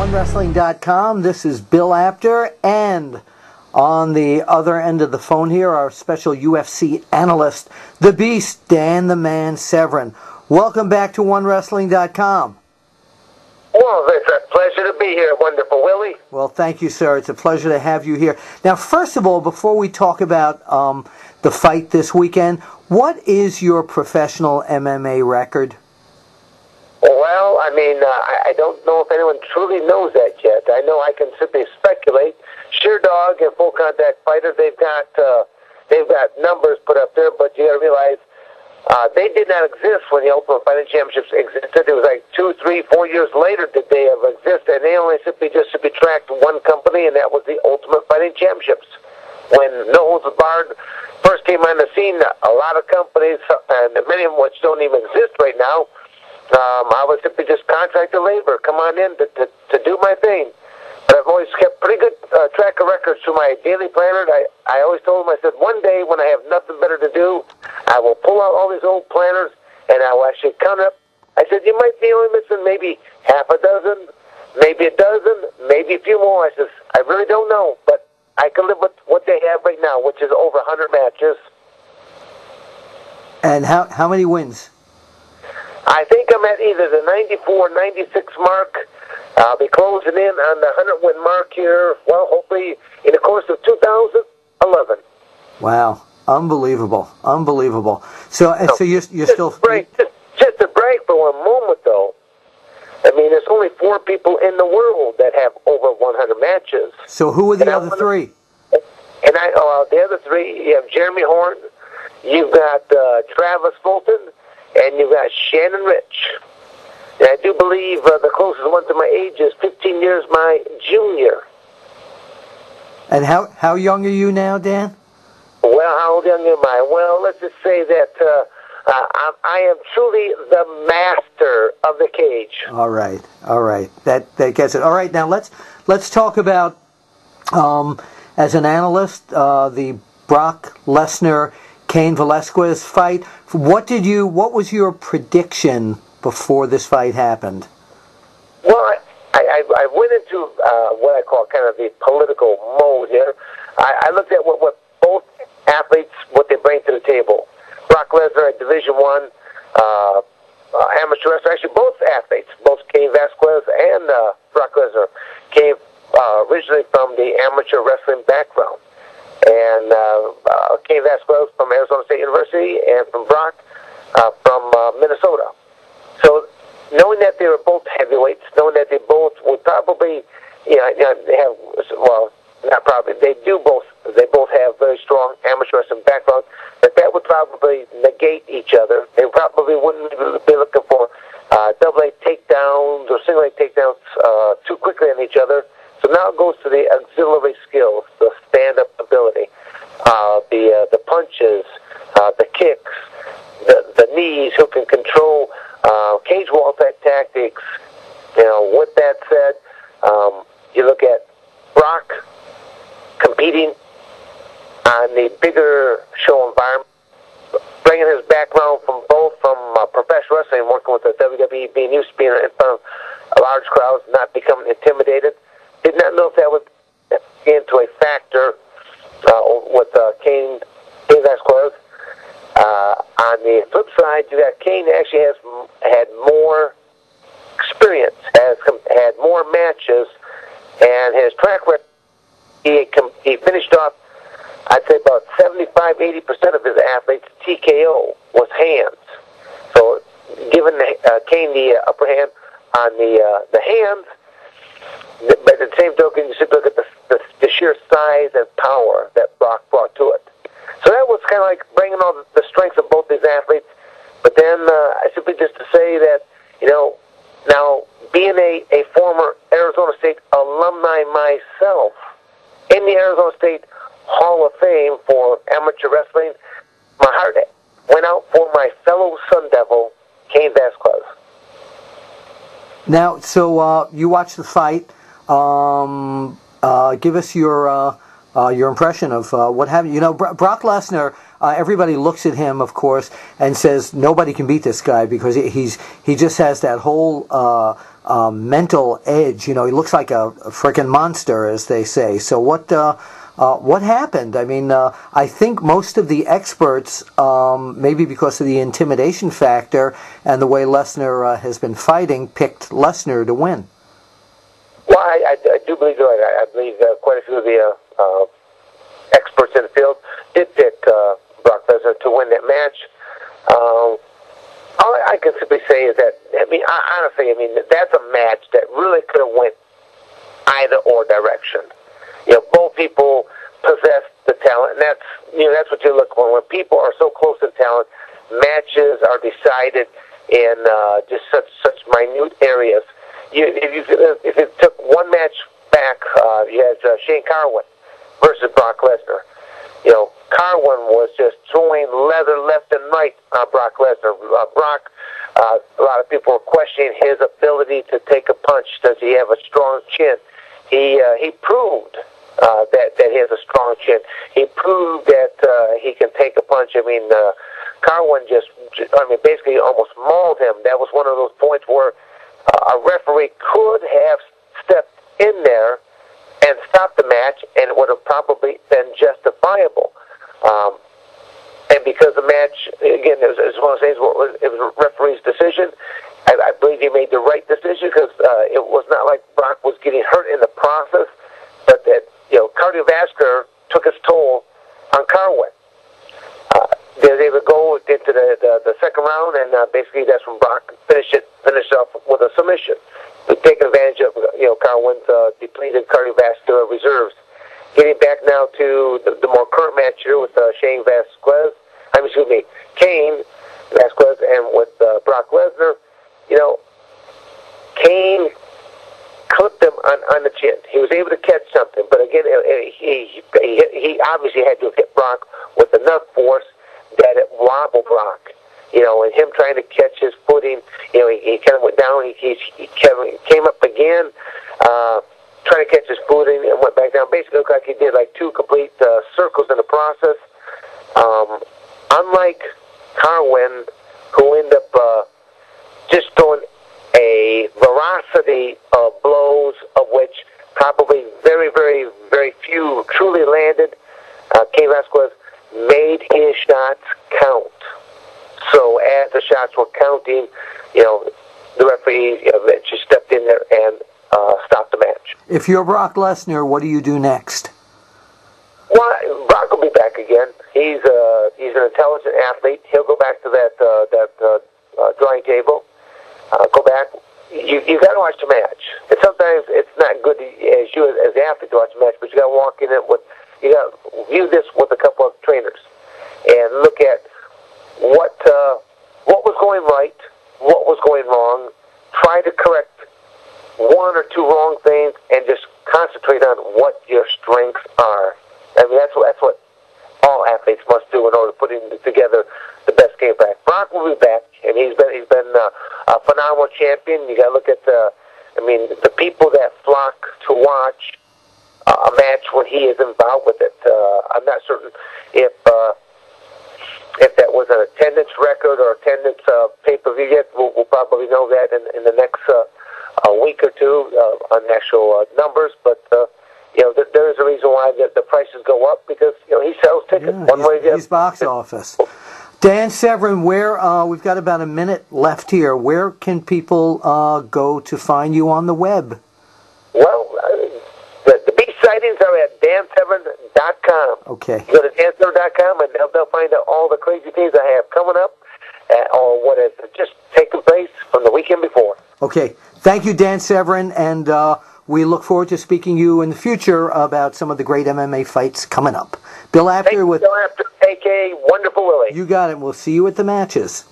OneWrestling.com. This is Bill Apter, and on the other end of the phone here, our special UFC analyst, the Beast, Dan the Man Severn. Welcome back to OneWrestling.com. Well, it's a pleasure to be here, wonderful Willie. Well, thank you, sir. It's a pleasure to have you here. Now, first of all, before we talk about the fight this weekend, what is your professional MMA record? Well, I don't know if anyone truly knows that yet. I know I can simply speculate. Sheer Dog and Full Contact Fighter, they've got numbers put up there, but you got to realize they did not exist when the Ultimate Fighting Championships existed. It was like 2, 3, 4 years later that they have existed, and they only simply just subtract one company, and that was the Ultimate Fighting Championships. When No Holds Barred first came on the scene, a lot of companies, and many of them which don't even exist right now, I was simply just contracted labor. Come on in to do my thing. But I've always kept pretty good track of records through my daily planner. I always told them, I said, one day when I have nothing better to do, I will pull out all these old planners and I will actually count up. I said, you might be only missing maybe half a dozen, maybe a dozen, maybe a few more. I said, I really don't know, but I can live with what they have right now, which is over 100 matches. And how many wins? I think I'm at either the 94 or 96 mark. I'll be closing in on the 100-win mark here, well, hopefully in the course of 2011. Wow. Unbelievable. Unbelievable. So you're still... Just to brag for one moment, though, I mean, there's only 4 people in the world that have over 100 matches. So who are the other 3? And the other 3, you have Jeremy Horn, you've got Travis Fulton, and you've got Shannon Rich. And I do believe the closest one to my age is 15 years my junior. And how young are you now, Dan? Well, how young am I? Well, let's just say that I am truly the master of the cage. All right. That gets it. All right, now let's talk about, as an analyst, the Brock Lesnar Cain Valasquez fight. What was your prediction before this fight happened? Well, I went into what I call kind of the political mode here. I looked at what both athletes, what they bring to the table. Brock Lesnar at Division I, amateur wrestler, actually both athletes, both Cain Valasquez and Brock Lesnar, came originally from the amateur wrestling background. And Cain Valasquez from Arizona State University, and from Brock from Minnesota. So knowing that they were both heavyweights, knowing that they both would probably, have, well, not probably, they both have very strong amateur wrestling background, that would probably negate each other. They probably wouldn't be looking for double-leg takedowns or single-leg takedowns too quickly on each other. So now it goes to the auxiliary skills, the stand-up ability, the punches, the kicks, the knees, who can control cage wall type tactics. With that said, you look at Brock competing on the bigger show environment, bringing his background from professional wrestling, working with the WWE, being used to being in front of large crowds, not becoming intimidated. Did not know if that would get into a factor with Cain Valasquez. On the flip side, you got Cain actually had more experience, had more matches, and his track record, he finished off, I'd say about 75-80% of his athletes TKO was hands. So giving Cain the upper hand on the hands, but at the same token, you should look at the sheer size and power that Brock brought to it. So that was kind of like bringing all the strengths of both these athletes. But then I simply just to say that, now being a former Arizona State alumni myself, in the Arizona State Hall of Fame for amateur wrestling, my heart went out for my fellow Sun Devil, Cain Valasquez. Now, so you watched the fight. Give us your impression of what happened. Brock Lesnar, everybody looks at him, of course, and says nobody can beat this guy because he just has that whole mental edge. You know, he looks like a frickin' monster, as they say. So what happened? I mean, I think most of the experts, maybe because of the intimidation factor and the way Lesnar has been fighting, picked Lesnar to win. Well, I do believe you're right. I believe quite a few of the experts in the field did pick Brock Lesnar to win that match. All I can simply say is that, I mean, honestly, I mean, that's a match that really could have went either or direction. You know, both people possess the talent, and that's what you look for. When people are so close to talent, matches are decided in just such minute areas. If it took one match back, you had Shane Carwin versus Brock Lesnar. You know, Carwin was just throwing leather left and right on Brock Lesnar. Brock, a lot of people were questioning his ability to take a punch. Does he have a strong chin? He proved that he has a strong chin. He proved that he can take a punch. I mean, Carwin basically almost mauled him. That was one of those points where a referee could have stepped in there and stopped the match, and it would have probably been justifiable. And because the match, again, it was a referee's decision, I believe he made the right decision because it was not like Brock was getting hurt in the process, but that, you know, cardiovascular took its toll on Carwin. They would go into the second round, and basically that's when Brock finished off with a submission, taking advantage of, you know, Carwin's depleted cardiovascular reserves. Getting back now to the more current match here with Cain Valasquez, Cain Valasquez, and with Brock Lesnar. You know, Cain clipped him on the chin. He was able to catch something, but again, he obviously had to have hit Brock with enough force that it wobbled Brock. You know, and him trying to catch his footing, you know, he kind of went down. He came up again, trying to catch his footing, and went back down. Basically, looked like he did like two complete circles in the process. Unlike Carwin, who ended up just throwing a veracity of blows, of which probably very, very, very few truly landed, Cain Valasquez made his shots count. So as the shots were counting, you know, the referee eventually stepped in there and stopped the match. If you're Brock Lesnar, what do you do next? Well, Brock will be back again. He's an intelligent athlete. He'll go back to that drawing table. Go back. You got to watch the match. And sometimes it's not good as the athlete to watch the match, but you got to walk in it with. You got to view this with a couple of trainers and look at what was going right, what was going wrong. Try to correct one or two wrong things, and just concentrate on what your strengths are. I mean, that's what all athletes must do in order to put together the best game plan. Brock will be back, and he's been a phenomenal champion. You got to look at the people that flock to watch a match when he is involved with it. I'm not certain if that was an attendance record or attendance pay-per-view yet. We'll probably know that in the next week or two on actual numbers. But you know, there is a reason why the prices go up, because, you know, he sells tickets one way or the other. He's box office. Dan Severn, where we've got about a minute left here. Where can people go to find you on the web? Well, the big sightings are at dansevern.com. Okay. You go to dansevern.com, and they'll find out all the crazy things I have coming up, or what has just taken place from the weekend before. Okay. Thank you, Dan Severn, and we look forward to speaking to you in the future about some of the great MMA fights coming up. Bill Apter with... Bill Apter, a.k.a. Wonderful Willie. You got it. We'll see you at the matches.